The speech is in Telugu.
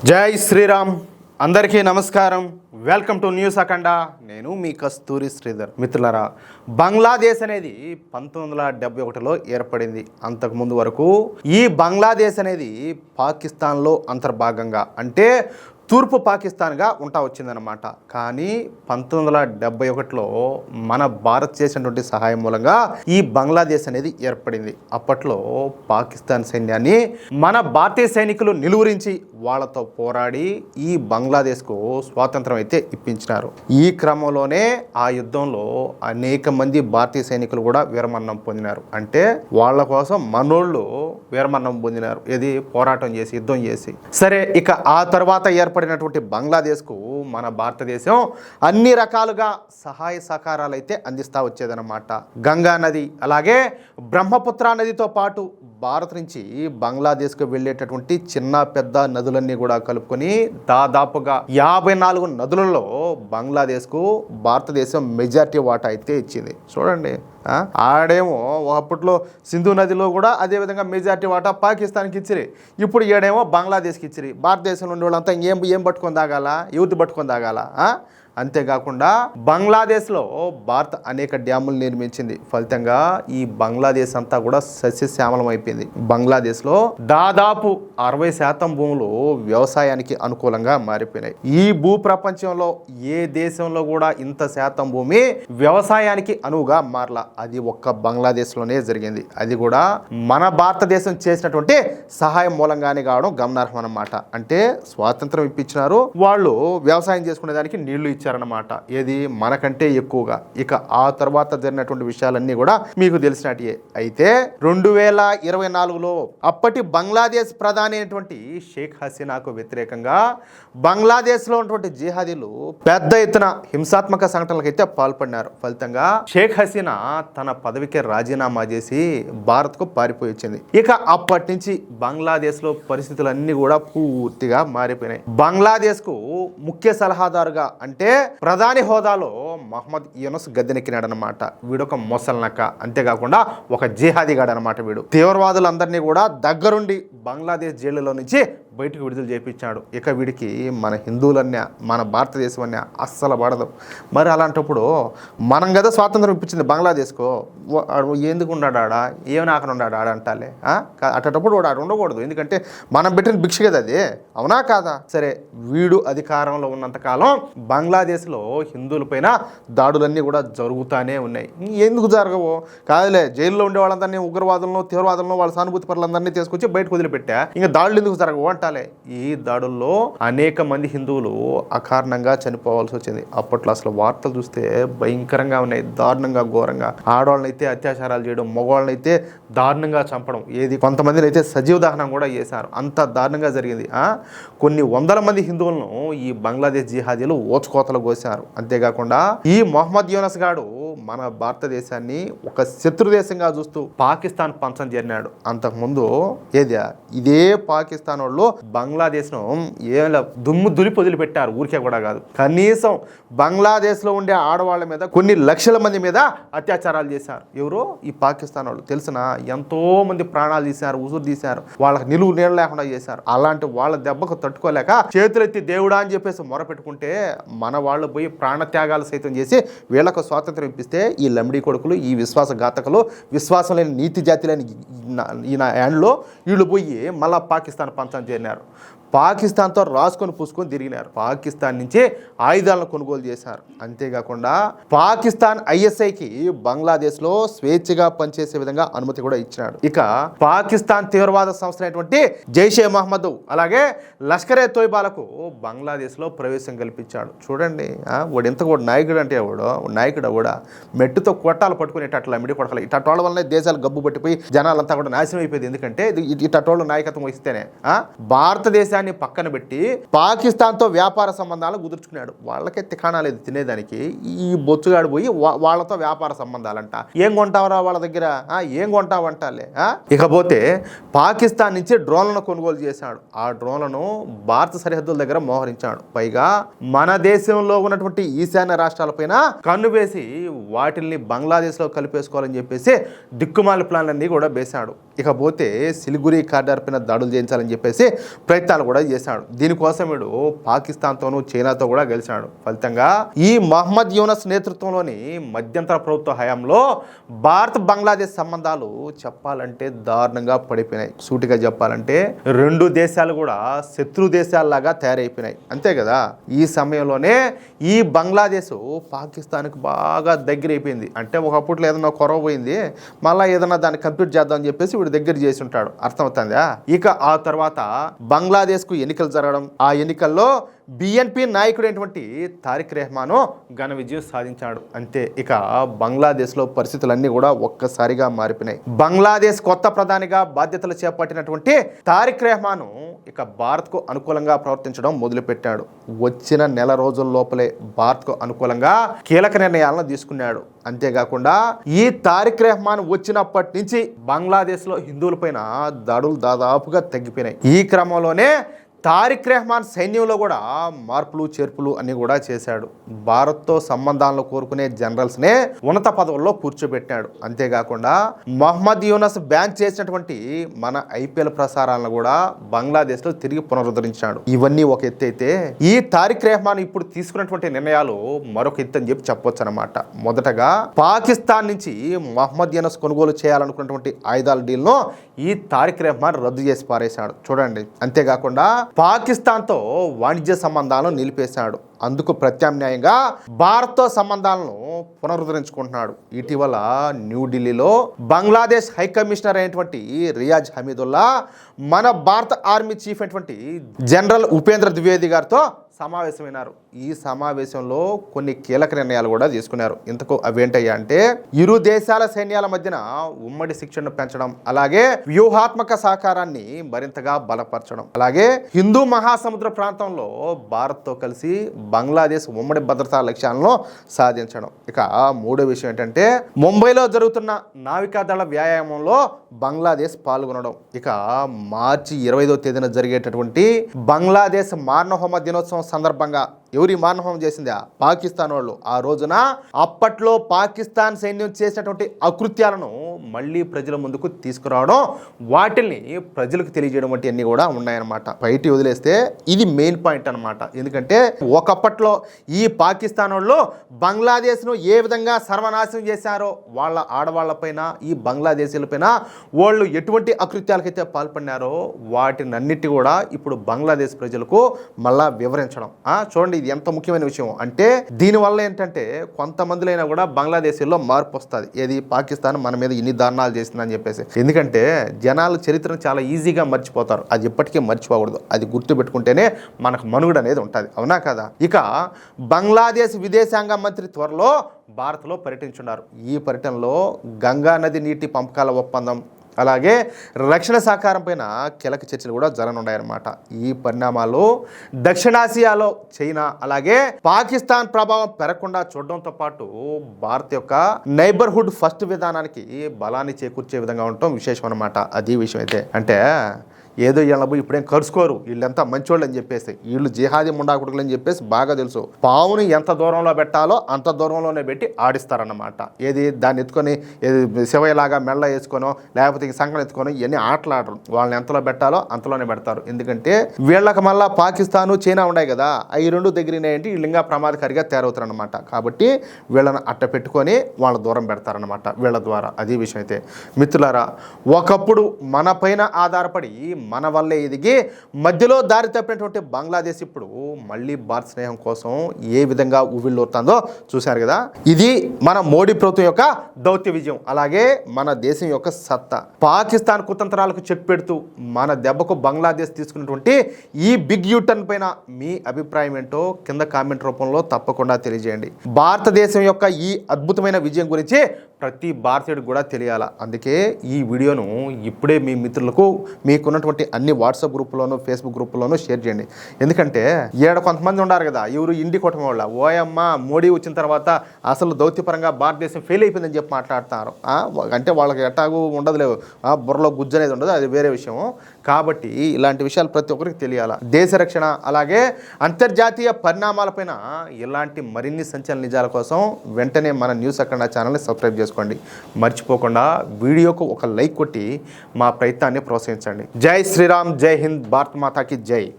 జై శ్రీరామ్. అందరికీ నమస్కారం. వెల్కమ్ టు న్యూస్ అఖండ. నేను మీ కస్తూరి శ్రీధర్. మిత్రులారా, బంగ్లాదేశ్ అనేది 1971లో ఏర్పడింది. అంతకుముందు వరకు ఈ బంగ్లాదేశ్ అనేది పాకిస్తాన్లో అంతర్భాగంగా, అంటే తూర్పు పాకిస్తాన్గా ఉంటా వచ్చిందనమాట. కానీ 1971లో మన భారత్ చేసినటువంటి సహాయం మూలంగా ఈ బంగ్లాదేశ్ అనేది ఏర్పడింది. అప్పట్లో పాకిస్తాన్ సైన్యాన్ని మన భారతీయ సైనికులు నిలువరించి వాళ్ళతో పోరాడి ఈ బంగ్లాదేశ్కు స్వాతంత్రం అయితే ఇప్పించినారు. ఈ క్రమంలోనే ఆ యుద్ధంలో అనేక మంది భారతీయ సైనికులు కూడా వీరమరణం పొందినారు. అంటే వాళ్ళ కోసం మనోళ్ళు వీరమరణం పొందినారు. ఇది పోరాటం చేసి, యుద్ధం చేసి. సరే, ఇక ఆ తర్వాత ఏర్పడినటువంటి బంగ్లాదేశ్కు మన భారతదేశం అన్ని రకాలుగా సహాయ సహకారాలు అయితే అందిస్తూ వచ్చేదన్నమాట. గంగా నది, అలాగే బ్రహ్మపుత్ర నదితో పాటు భారత్ నుంచి బంగ్లాదేశ్కు వెళ్ళేటటువంటి చిన్న పెద్ద నదులన్నీ కూడా కలుపుకొని దాదాపుగా 54 నదులలో బంగ్లాదేశ్కు భారతదేశం మెజారిటీ వాటా అయితే ఇచ్చింది. చూడండి, ఆడేమో అప్పట్లో సింధు నదిలో కూడా అదేవిధంగా మెజారిటీ వాటా పాకిస్తాన్కి ఇచ్చిరి. ఇప్పుడు ఈడేమో బంగ్లాదేశ్కి ఇచ్చిరి. భారతదేశంలో ఉండే వాళ్ళంతా ఏం పట్టుకొని తాగాల, యూత్ పట్టుకొని తాగాల. అంతేకాకుండా బంగ్లాదేశ్లో భారత్ అనేక డ్యాములు నిర్మించింది. ఫలితంగా ఈ బంగ్లాదేశ్ అంతా కూడా సస్యశ్యామలం అయిపోయింది. బంగ్లాదేశ్లో దాదాపు 60% భూములు వ్యవసాయానికి అనుకూలంగా మారిపోయినాయి. ఈ భూ ప్రపంచంలో ఏ దేశంలో కూడా ఇంత శాతం భూమి వ్యవసాయానికి అనువుగా మారలా. అది ఒక్క బంగ్లాదేశ్లోనే జరిగింది. అది కూడా మన భారతదేశం చేసినటువంటి సహాయం మూలంగానే కావడం గమనార్హం అన్నమాట. అంటే స్వాతంత్రం ఇప్పించినారు, వాళ్ళు వ్యవసాయం చేసుకునే దానికి నీళ్లు ఇచ్చారన్నమాట. ఏది మనకంటే ఎక్కువగా. ఇక ఆ తర్వాత జరిగినటువంటి విషయాలన్నీ కూడా మీకు తెలిసినట్టే. అయితే 2024లో అప్పటి బంగ్లాదేశ్ ప్రధాని అయినటువంటి షేక్ హసీనాకు వ్యతిరేకంగా బంగ్లాదేశ్లో ఉన్నటువంటి జిహాదీలు పెద్ద ఎత్తున హింసాత్మక సంఘటనలకు అయితే పాల్పడినారు. ఫలితంగా షేక్ హసీనా తన పదవికి రాజీనామా చేసి భారత్కు పారిపోయి వచ్చింది. ఇక అప్పటి నుంచి బంగ్లాదేశ్లో పరిస్థితులన్నీ కూడా పూర్తిగా మారిపోయినాయి. బంగ్లాదేశ్కు ముఖ్య సలహాదారుగా, అంటే ప్రధాని హోదాలో మహమ్మద్ యూనస్ గద్దెనెక్కినాడనమాట. వీడొక మొసల్నక్క, అంతేకాకుండా ఒక జిహాదీగాడు అనమాట. వీడు తీవ్రవాదులందరినీ కూడా దగ్గరుండి బంగ్లాదేశ్ జైలులో నుంచి బయటకు విడుదల చేయించాడు. ఇక వీడికి మన హిందువులన్నీ, మన భారతదేశం అన్నీ అస్సలు పడదు. మరి అలాంటప్పుడు మనం కదా స్వాతంత్రం ఇప్పించింది బంగ్లాదేశ్కు, ఎందుకు ఉన్నాడు ఆడ, ఏమైనా ఆకలి ఉన్నాడు ఆడ అంటాలే. అట్టేటప్పుడు వాడు ఆడ ఉండకూడదు. ఎందుకంటే మనం పెట్టిన భిక్ష కదా అది, అవునా కాదా? సరే, వీడు అధికారంలో ఉన్నంతకాలం బంగ్లాదేశ్లో హిందువులపైన దాడులన్నీ కూడా జరుగుతూనే ఉన్నాయి. ఎందుకు జరగవు? కాదులే, జైల్లో ఉండే వాళ్ళందరినీ ఉగ్రవాదులను, తీవ్రవాదులను, వాళ్ళ సానుభూతి పరులందరినీ తీసుకొచ్చి బయటకు వదిలిపెట్టా. ఇంకా దాడులు ఎందుకు జరగవు అంటాలే. ఈ దాడుల్లో అనేక మంది హిందువులు అకారణంగా చనిపోవాల్సి వచ్చింది. అప్పట్లో అసలు వార్తలు చూస్తే భయంకరంగా ఉన్నాయి, దారుణంగా, ఘోరంగా. ఆడవాళ్ళని అయితే అత్యాచారాలు చేయడం, మగవాళ్ళని అయితే దారుణంగా చంపడం, ఏది కొంతమందిని అయితే సజీవ దహనం కూడా చేశారు. అంత దారుణంగా జరిగింది. కొన్ని వందల మంది హిందువులను ఈ బంగ్లాదేశ్ జిహాదీలు ఓచుకోతలు కోసారు. అంతేకాకుండా ఈ మొహమ్మద్ యూనస్ గాడు మన భారతదేశాన్ని ఒక శత్రు దేశంగా చూస్తూ పాకిస్తాన్ పంచం చేరినాడు. అంతకుముందు ఇదే పాకిస్తాన్ వాళ్ళు బంగ్లాదేశ్ను దుమ్ము దులిపి వదిలిపెట్టారు. ఊరికే కూడా కాదు, కనీసం బంగ్లాదేశ్లో ఉండే ఆడవాళ్ళ మీద కొన్ని లక్షల మంది మీద అత్యాచారాలు చేశారు. ఎవరో ఈ పాకిస్తాన్ వాళ్ళు. తెలిసిన ఎంతో మంది ప్రాణాలు తీశారు, ఉసురు తీశారు, వాళ్ళకి నిలువు నీళ్ళు లేకుండా చేశారు. అలాంటి వాళ్ళ దెబ్బకు తట్టుకోలేక చేతులెత్తి దేవుడా అని చెప్పేసి మొరపెట్టుకుంటే మన వాళ్ళు పోయి ప్రాణత్యాగాలు సైతం చేసి వీళ్ళకు స్వాతంత్రం ఇప్పిస్తే ఈ లమ్డీ కొడుకులు, ఈ విశ్వాసఘాతకులు, విశ్వాసం లేని నీతి జాతి లేని ఈయన యాండ్లో వీళ్ళు పోయి మళ్ళా పాకిస్తాన్ పంచం చేరినారు. పాకిస్తాన్తో రాసుకొని పూసుకొని తిరిగినారు. పాకిస్తాన్ నుంచి ఆయుధాలను కొనుగోలు చేశారు. అంతేకాకుండా పాకిస్తాన్ ఐఎస్ఐకి బంగ్లాదేశ్లో స్వేచ్ఛగా పనిచేసే విధంగా అనుమతి కూడా ఇచ్చినాడు. ఇక పాకిస్తాన్ తీవ్రవాద సంస్థ అయినటువంటి జైషే మహమ్మద్, అలాగే లష్కరే తోయిబాలకు బంగ్లాదేశ్లో ప్రవేశం కల్పించాడు. చూడండి, వాడు ఎంత కూడా నాయకుడు అంటే నాయకుడు కూడా మెట్టుతో కొట్టాలు పట్టుకునేటట్లు అమ్మిడి కొడకలు. ఇటోళ్ళ వల్లనే దేశాలు గబ్బు పట్టిపోయి జనాలంతా కూడా నాశనం అయిపోయింది. ఎందుకంటే ఇటోళ్ళు నాయకత్వం వహిస్తేనే. భారతదేశ పక్కన పెట్టి పాకిస్తాన్తో వ్యాపార సంబంధాలు కుదుర్చుకున్నాడు. వాళ్ళకే తికాణా లేదు తినేదానికి. ఈ బొచ్చుగాడు పోయి వాళ్ళతో వ్యాపార సంబంధాలంట. ఏం కొంటావరా వాళ్ళ దగ్గర, ఏం కొంటావంటాలే. ఇకపోతే పాకిస్తాన్ నుంచి డ్రోన్లను కొనుగోలు చేశాడు. ఆ డ్రోన్లను భారత సరిహద్దుల దగ్గర మోహరించాడు. పైగా మన దేశంలో ఉన్నటువంటి ఈశాన్య రాష్ట్రాలపైన కన్ను వేసి వాటిల్ని బంగ్లాదేశ్లో కలిపేసుకోవాలని చెప్పేసి దిక్కుమాలి ప్లాన్లన్నీ కూడా వేశాడు. ఇకపోతే సిలిగురి కారిడార్ పైన దాడులు చేయించాలని చెప్పేసి ప్రయత్నాలు కూడా చేశాడు. దీనికోసం వీడు పాకిస్తాన్తోనూ చైనాతో కూడా గెలిచాడు. ఫలితంగా ఈ మహమ్మద్ యూనస్ నేతృత్వంలోని మధ్యంతర ప్రభుత్వ హయాంలో భారత్ బంగ్లాదేశ్ సంబంధాలు చెప్పాలంటే దారుణంగా పడిపోయినాయి. సూటిగా చెప్పాలంటే రెండు దేశాలు కూడా శత్రు దేశాలలాగా తయారైపోయినాయి. అంతే కదా. ఈ సమయంలోనే ఈ బంగ్లాదేశ్ పాకిస్తాన్కి బాగా దగ్గర అయిపోయింది. అంటే ఒకప్పట్లో ఏదైనా కొరవ పోయింది, మళ్ళీ ఏదైనా దాన్ని కంప్లీట్ చేద్దామని చెప్పేసి వీడు దగ్గర చేసి ఉంటాడు. అర్థమవుతుందా. ఇక ఆ తర్వాత బంగ్లాదేశ్కు ఎన్నికలు జరగడం, ఆ ఎన్నికల్లో బిఎన్పి నాయకుడైనటువంటి తారిక్ రెహమాను ఘన విజయం సాధించాడు. అంతే, ఇక బంగ్లాదేశ్లో పరిస్థితులన్నీ కూడా ఒక్కసారిగా మారిపోయినాయి. బంగ్లాదేశ్ కొత్త ప్రధానిగా బాధ్యతలు చేపట్టినటువంటి తారిక్ రెహమాను ఇక భారత్కు అనుకూలంగా ప్రవర్తించడం మొదలుపెట్టాడు. వచ్చిన నెల రోజుల లోపలే భారత్కు అనుకూలంగా కీలక నిర్ణయాలను తీసుకున్నాడు. అంతేకాకుండా ఈ తారిక్ రెహమాన్ వచ్చినప్పటి నుంచి బంగ్లాదేశ్లో హిందువులపైన దాడులు దాదాపుగా తగ్గిపోయినాయి. ఈ క్రమంలోనే తారిక్ రెహమాన్ సైన్యంలో కూడా మార్పులు చేర్పులు అన్ని కూడా చేశాడు. భారత్తో సంబంధాలను కోరుకునే జనరల్స్నే ఉన్నత పదవుల్లో కూర్చోబెట్టాడు. అంతేకాకుండా మహమ్మద్ యూనస్ బ్యాన్ చేసినటువంటి మన ఐపీఎల్ ప్రసారాలను కూడా బంగ్లాదేశ్లో తిరిగి పునరుద్ధరించాడు. ఇవన్నీ ఒక ఎత్తు అయితే, ఈ తారిక్ రెహమాన్ ఇప్పుడు తీసుకున్నటువంటి నిర్ణయాలు మరొక ఎత్తు అని చెప్పొచ్చు అనమాట. మొదటగా పాకిస్తాన్ నుంచి మహమ్మద్ యూనస్ కొనుగోలు చేయాలనుకున్నటువంటి ఆయుధాల డీల్ను ఈ తారిక్ రెహమాన్ రద్దు చేసి పారేశాడు. చూడండి. అంతేకాకుండా పాకిస్తాన్తో వాణిజ్య సంబంధాలను నిలిపేశాడు. అందుకు ప్రత్యామ్నాయంగా భారత్తో సంబంధాలను పునరుద్ధరించుకుంటున్నాడు. ఇటీవల న్యూఢిల్లీలో బంగ్లాదేశ్ హైకమిషనర్ అయినటువంటి రియాజ్ హమీదుల్లా మన భారత ఆర్మీ చీఫ్ అయినటువంటి జనరల్ ఉపేంద్ర ద్వివేది గారితో సమావేశమైనారు. ఈ సమావేశంలో కొన్ని కీలక నిర్ణయాలు కూడా తీసుకున్నారు. ఇంతకు అవేంటయ్యా అంటే, ఇరు దేశాల సైన్యాల మధ్యన ఉమ్మడి శిక్షణను పెంచడం, అలాగే వ్యూహాత్మక సహకారాన్ని మరింతగా బలపరచడం, అలాగే హిందూ మహాసముద్ర ప్రాంతంలో భారత్తో కలిసి బంగ్లాదేశ్ ఉమ్మడి భద్రతా లక్ష్యాలను సాధించడం. ఇక మూడో విషయం ఏంటంటే, ముంబైలో జరుగుతున్న నావికాదళ వ్యాయామంలో బంగ్లాదేశ్ పాల్గొనడం. ఇక మార్చి 25వ తేదీన జరిగేటటువంటి బంగ్లాదేశ్ మారణహోమ దినోత్సవం సందర్భంగా ఎవరి మారణహోమం చేసిందా? పాకిస్తాన్ వాళ్ళు. ఆ రోజున అప్పట్లో పాకిస్తాన్ సైన్యం చేసినటువంటి అకృత్యాలను మళ్ళీ ప్రజల ముందుకు తీసుకురావడం, వాటిని ప్రజలకు తెలియజేయడం వంటి అన్ని కూడా ఉన్నాయన్నమాట. బయట వదిలేస్తే ఇది మెయిన్ పాయింట్ అనమాట. ఎందుకంటే ఒకప్పట్లో ఈ పాకిస్తాన్ వాళ్ళు బంగ్లాదేశ్ను ఏ విధంగా సర్వనాశనం చేశారో, వాళ్ళ ఆడవాళ్లపైన ఈ బంగ్లాదేశీలపైన వాళ్ళు ఎటువంటి అకృత్యాలకైతే పాల్పడినారో వాటినన్నిటి కూడా ఇప్పుడు బంగ్లాదేశ్ ప్రజలకు మళ్ళా వివరించడం. చూడండి, ఇది ఎంత ముఖ్యమైన విషయం అంటే, దీనివల్ల ఏంటంటే కొంతమందిలో అయినా కూడా బంగ్లాదేశీల్లో మార్పు వస్తుంది. ఏది పాకిస్తాన్ మన మీద ఇన్ని దారుణాలు చేస్తుందని చెప్పేసి. ఎందుకంటే జనాలు చరిత్రను చాలా ఈజీగా మర్చిపోతారు. అది ఎప్పటికీ మర్చిపోకూడదు. అది గుర్తుపెట్టుకుంటేనే మనకు మనుగడ అనేది ఉంటుంది. అవునా కదా. ఇక బంగ్లాదేశ్ విదేశాంగ మంత్రి త్వరలో భారత్లో పర్యటించున్నారు. ఈ పర్యటనలో గంగా నది నీటి పంపకాల ఒప్పందం, అలాగే రక్షణ సహకారం పైన కీలక చర్చలు కూడా జరగనున్నాయన్నమాట. ఈ పరిణామాలు దక్షిణాసియాలో చైనా అలాగే పాకిస్తాన్ ప్రభావం పెరగకుండా చూడడంతో పాటు భారత్ యొక్క నైబర్హుడ్ ఫస్ట్ విధానానికి బలాన్ని చేకూర్చే విధంగా ఉండటం విశేషం అనమాట. అది విషయం అయితే అంటే ఏదో వీళ్ళ ఇప్పుడేం కరుచుకోరు, వీళ్ళంతా మంచోళ్ళు అని చెప్పేసి, వీళ్ళు జిహాదీ ముండాకుడుకులు అని చెప్పేసి బాగా తెలుసు. పావుని ఎంత దూరంలో పెట్టాలో అంత దూరంలోనే పెట్టి ఆడిస్తారన్నమాట. ఏది దాన్ని ఎత్తుకొని శివయ్యలాగా మెళ్ళ వేసుకొనో లేకపోతే సంకలం ఎత్తుకొని ఇవన్నీ ఆటలాడరు. వాళ్ళని ఎంతలో పెట్టాలో అంతలోనే పెడతారు. ఎందుకంటే వీళ్ళకి మళ్ళీ పాకిస్తాను చైనా ఉన్నాయి కదా, అవి రెండు దగ్గరనేంటి వీళ్ళు ఇంకా ప్రమాదకారిగా తయారవుతారు అనమాట. కాబట్టి వీళ్ళని అట్ట పెట్టుకొని వాళ్ళ దూరం పెడతారనమాట వీళ్ళ ద్వారా. అది విషయం అయితే మిత్రులారా, ఒకప్పుడు మన పైన ఆధారపడి మన వల్లే ఎదిగి మధ్యలో దారి తప్పినటువంటి బంగ్లాదేశ్ ఇప్పుడు మళ్ళీ భారత్ స్నేహం కోసం ఏ విధంగా ఉవ్విళ్ళూరుతుందో చూశారు కదా. ఇది మన మోడీ ప్రభుత్వం యొక్క దౌత్య విజయం, అలాగే మన దేశం యొక్క సత్తా. పాకిస్తాన్ కుతంత్రాలకు చెక్ పెడుతూ మన దెబ్బకు బంగ్లాదేశ్ తీసుకున్నటువంటి ఈ బిగ్ యూటర్న్ పైన మీ అభిప్రాయం ఏంటో కింద కామెంట్ రూపంలో తప్పకుండా తెలియజేయండి. భారతదేశం యొక్క ఈ అద్భుతమైన విజయం గురించి ప్రతి భారతీయుడికి కూడా తెలియాలా. అందుకే ఈ వీడియోను ఇప్పుడే మీ మిత్రులకు మీకున్నటువంటి అన్ని వాట్సాప్ గ్రూపుల్లోనూ ఫేస్బుక్ గ్రూపుల్లోనూ షేర్ చేయండి. ఎందుకంటే కొంతమంది ఉన్నారు కదా, ఎవరు ఇండి కొట్టడం వల్ల ఓయమ్మ మోడీ వచ్చిన తర్వాత అసలు దౌత్యపరంగా భారతదేశం ఫెయిల్ అయిపోయిందని చెప్పి మాట్లాడుతున్నారు. అంటే వాళ్ళకి ఎట్టాగు ఉండదులేవు, బుర్రలో గుజ్జు అనేది ఉండదు, అది వేరే విషయం. కాబట్టి ఇలాంటి విషయాలు ప్రతి ఒక్కరికి తెలియాలా. దేశ రక్షణ అలాగే అంతర్జాతీయ పరిణామాలపైన ఇలాంటి మరిన్ని సంచలన నిజాల కోసం వెంటనే మన న్యూస్ అఖండ ఛానల్ని సబ్స్క్రైబ్ చేసుకోండి. మర్చిపోకుండా వీడియోకు ఒక లైక్ కొట్టి మా ప్రయత్నాన్ని ప్రోత్సహించండి. జై శ్రీరామ్, జై హింద్, భారత్ మాతాకి జై.